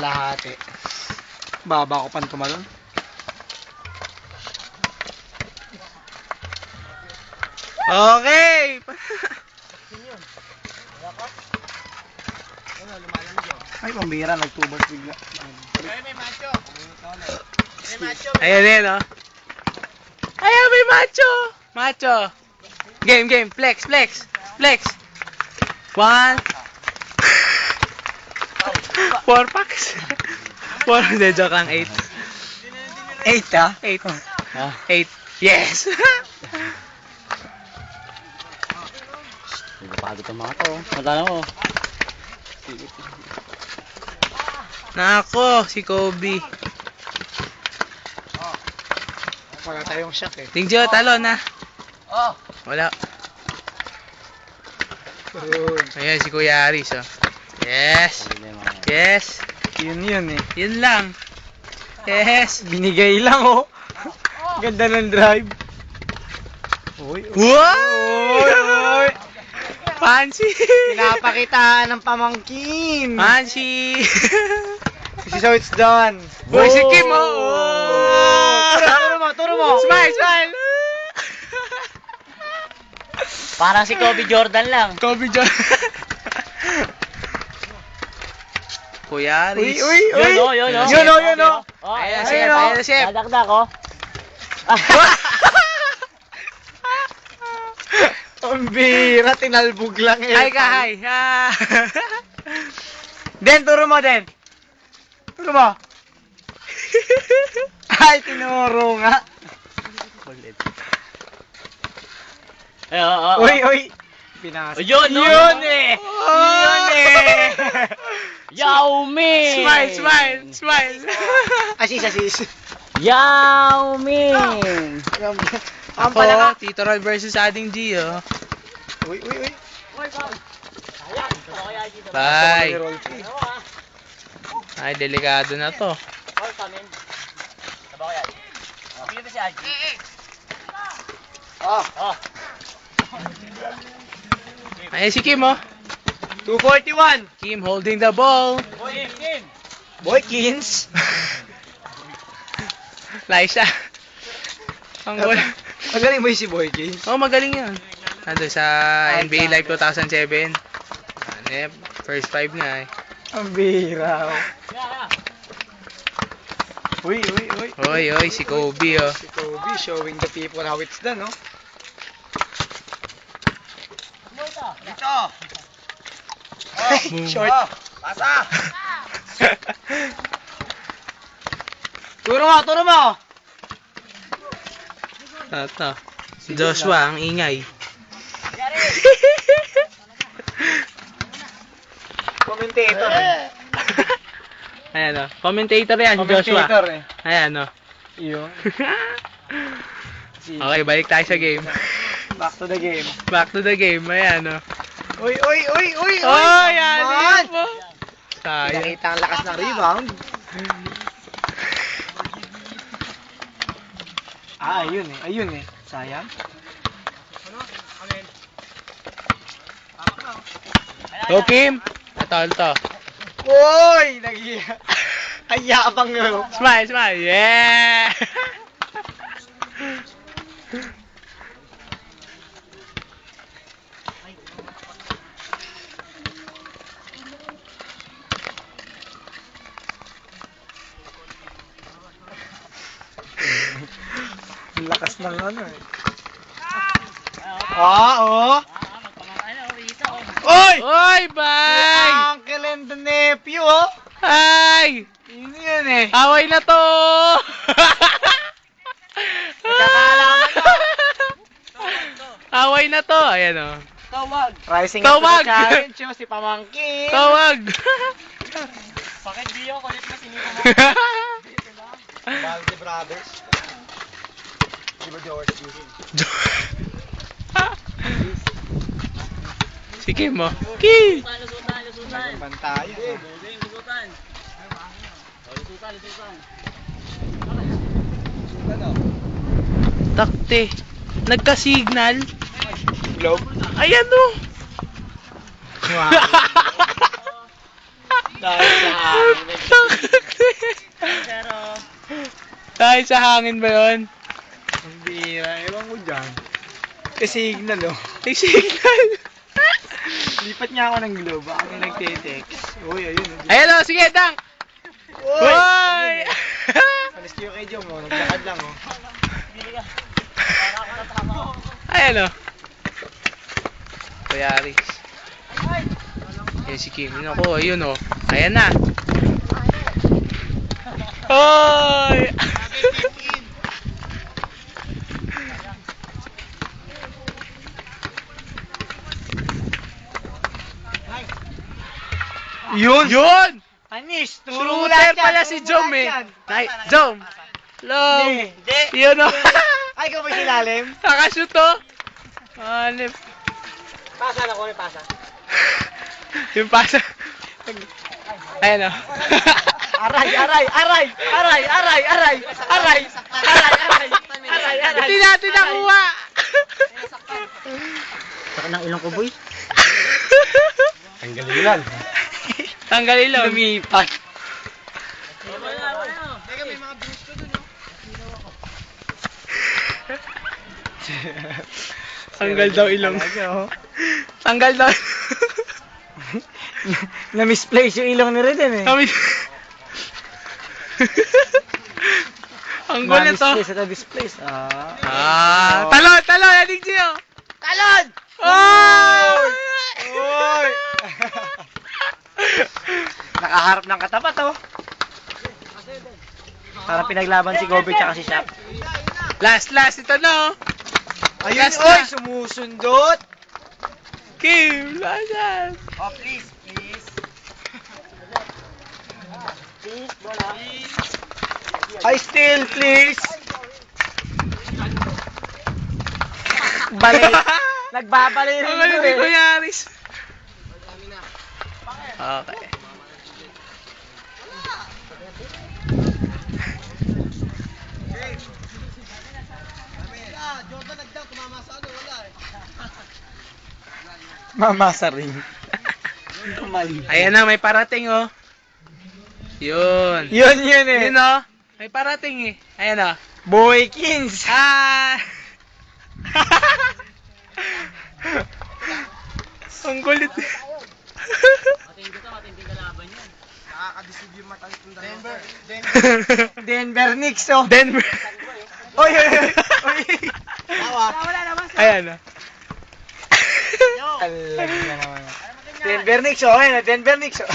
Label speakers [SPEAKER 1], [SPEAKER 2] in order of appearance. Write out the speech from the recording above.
[SPEAKER 1] kalahati. Baba ko pan tumalon. Okay! Ay, pambira, nagtubas bigla.
[SPEAKER 2] Ay, may macho. May macho.
[SPEAKER 3] Ayan eh, no? Ayan, may macho! Macho! Game, flex. 1 4 packs. 4, de joke lang, 8.
[SPEAKER 1] 8 ah?
[SPEAKER 3] 8. Yes!
[SPEAKER 2] Pagod ang mga to. Madala mo.
[SPEAKER 3] Nako, si Kobe.
[SPEAKER 1] Wala tayong shock eh.
[SPEAKER 3] Tingjo, talon na.
[SPEAKER 2] Oh.
[SPEAKER 3] Wala.
[SPEAKER 1] Yun.
[SPEAKER 3] Ayan, si Kuya Aris, oh. Yes! Yes!
[SPEAKER 1] Yun eh.
[SPEAKER 3] Yun lang. Yes!
[SPEAKER 1] Binigay lang oh. Ganda ng drive. Uy.
[SPEAKER 3] Wow! Fancy!
[SPEAKER 1] Pinapakitaan ng pamangkin.
[SPEAKER 3] Fancy!
[SPEAKER 1] So it's done.
[SPEAKER 3] Boy, si Kim, oh!
[SPEAKER 1] Turo mo.
[SPEAKER 3] Smile!
[SPEAKER 2] Parang si Kobe Jordan lang.
[SPEAKER 3] Kobe John. Kuya Aris.
[SPEAKER 1] Uy.
[SPEAKER 2] Yun o.
[SPEAKER 1] Yun o.
[SPEAKER 3] Ayan,
[SPEAKER 1] Ayun,
[SPEAKER 3] chef.
[SPEAKER 2] Dadagdag ko.
[SPEAKER 1] Ang bira, tinalbog lang eh.
[SPEAKER 3] Hi ka, hi.
[SPEAKER 1] Den, turo mo. Turo mo. Ay, tinuro nga. Uy. Pinasa.
[SPEAKER 2] Yun, no?
[SPEAKER 1] Yun eh.
[SPEAKER 2] Yao Ming!
[SPEAKER 3] Smile.
[SPEAKER 1] Asis.
[SPEAKER 2] Yao Ming!
[SPEAKER 1] Ang pala
[SPEAKER 3] Ako, Tito Roy versus Ading G, oh.
[SPEAKER 1] Uy.
[SPEAKER 3] Bye. Ay, delikado na to. Ayan si Kim, oh.
[SPEAKER 1] 241.
[SPEAKER 3] Kim holding the ball.
[SPEAKER 1] Boykins.
[SPEAKER 3] Liza. Ang gol.
[SPEAKER 1] Magaling mo yung si Boykins.
[SPEAKER 3] Oh, magaling yan. Nandun sa NBA Live 2007. First 5 na eh.
[SPEAKER 1] Ang bira. Uy.
[SPEAKER 3] Oy, si Kobe, oh.
[SPEAKER 1] Si Kobe showing the people how it's done, no? Dito. Short. Pasa. Turo mo.
[SPEAKER 3] Ito. Si Joshua, ang ingay.
[SPEAKER 1] Commentator.
[SPEAKER 3] Ayan, oh. Commentator yan, si Joshua.
[SPEAKER 1] Commentator eh.
[SPEAKER 3] Ayan, oh.
[SPEAKER 1] Yun.
[SPEAKER 3] Okay, balik tayo sa game.
[SPEAKER 1] Back to the game.
[SPEAKER 3] Back to the game. Ayan, oh.
[SPEAKER 1] Uy.
[SPEAKER 3] Oh, yan.
[SPEAKER 1] Man!
[SPEAKER 3] Yan po. Sayang.
[SPEAKER 1] Nakita ang lakas ng rebound. Ayun eh. Sayang.
[SPEAKER 3] Go, Kim. Ito.
[SPEAKER 1] Uy! Ang yabang nyo.
[SPEAKER 3] Smile. Yeah!
[SPEAKER 1] Ang lakas ng ano eh. Oo. Oy!
[SPEAKER 3] Oy, bye!
[SPEAKER 1] Uncle and the nephew, oh.
[SPEAKER 3] Ay!
[SPEAKER 1] Yun eh.
[SPEAKER 3] Away na to! Away na to! Ayan, oh.
[SPEAKER 2] Tawag!
[SPEAKER 1] Rising
[SPEAKER 3] Tawag!
[SPEAKER 1] up to the challenge, oh, si Pamangkin.
[SPEAKER 3] Tawag!
[SPEAKER 2] Bakit di ako kulit na sinito mo?
[SPEAKER 1] Balde Brothers. Di ba George?
[SPEAKER 3] Si Kim, oh. Kim!
[SPEAKER 2] Lusutan!
[SPEAKER 1] Bantayan.
[SPEAKER 2] Lusutan!
[SPEAKER 3] Takte. Nagka-signal.
[SPEAKER 1] Globe.
[SPEAKER 3] Ayan, oh.
[SPEAKER 1] Wow. Dahil sa
[SPEAKER 2] Pero,
[SPEAKER 3] Dahil sa hangin ba yun?
[SPEAKER 1] Ang bira. Ewan ko dyan. Kasi signal oh.
[SPEAKER 3] May signal.
[SPEAKER 1] Lipat niya ako ng globe. Baka may nagte-text. Uy, ayun.
[SPEAKER 3] Ayan o, sige, dunk! Hoy!
[SPEAKER 1] Alis kayo kay Jom oh. Naglakad lang oh.
[SPEAKER 3] Ayan o. Kuya Aris. Ayan si Kim. Yun ako, ayun o. Ayan na. Hoy!
[SPEAKER 1] Yun!
[SPEAKER 3] Yun!
[SPEAKER 1] Anis!
[SPEAKER 3] Shooter pala si Jom eh. Jom! Long!
[SPEAKER 1] Hindi!
[SPEAKER 3] Yun o.
[SPEAKER 1] Ay, ikaw ba silalim?
[SPEAKER 3] Nakashoot o. Hanip.
[SPEAKER 1] Pasa na ko, pasa.
[SPEAKER 3] Yung pasa. Ayan o.
[SPEAKER 1] Aray, aray, aray! Aray, aray, aray! Aray! Aray, aray! Aray, aray!
[SPEAKER 3] Hindi natin nakuha.
[SPEAKER 1] Saka ng ilong ko, boy. Ang galing.
[SPEAKER 3] Tanggal ilaw.
[SPEAKER 1] Lumipat.
[SPEAKER 2] teka, may mga views ko dun, no?
[SPEAKER 3] Tanggal daw ilong. Tanggal daw.
[SPEAKER 1] Na-misplace yung ilong ni Reden eh.
[SPEAKER 3] Kami. Ang gulit to.
[SPEAKER 1] Na-misplace at na-displace.
[SPEAKER 3] Talon, talon, adik siyo.
[SPEAKER 1] Talon!
[SPEAKER 3] Oh!
[SPEAKER 1] Oy! Nakaharap ng katapat oh. Para pinaglaban si Gobe tsaka si Shaq.
[SPEAKER 3] Last, ito na.
[SPEAKER 1] Ayun,
[SPEAKER 3] Last
[SPEAKER 1] oy!
[SPEAKER 3] na.
[SPEAKER 1] Sumusundot!
[SPEAKER 3] Kim, last.
[SPEAKER 2] Oh, please, please.
[SPEAKER 1] I still, please! Balik. Nagbabalik rin
[SPEAKER 3] Ang galing
[SPEAKER 1] ito
[SPEAKER 3] ni
[SPEAKER 1] eh.
[SPEAKER 3] Kuya Aris. Okay.
[SPEAKER 2] Jordan nagdaw, tumama sa ano, wala eh.
[SPEAKER 1] Mamasa rin. Tumali.
[SPEAKER 3] Ayan na, may parating oh. Yun.
[SPEAKER 1] Yun eh.
[SPEAKER 3] Yun oh. May parating eh. Ayan oh.
[SPEAKER 1] Boy Kings!
[SPEAKER 3] Ah! Ang kulit.
[SPEAKER 2] Nakakadisib yung mata nitong dalawa.
[SPEAKER 1] Denver Knicks oh.
[SPEAKER 3] Denver.
[SPEAKER 1] Oy, oy, oy. Oy.
[SPEAKER 3] Ayan oh.
[SPEAKER 1] Alam na naman. Denver Knicks oh. Ayun, Denver Knicks oh.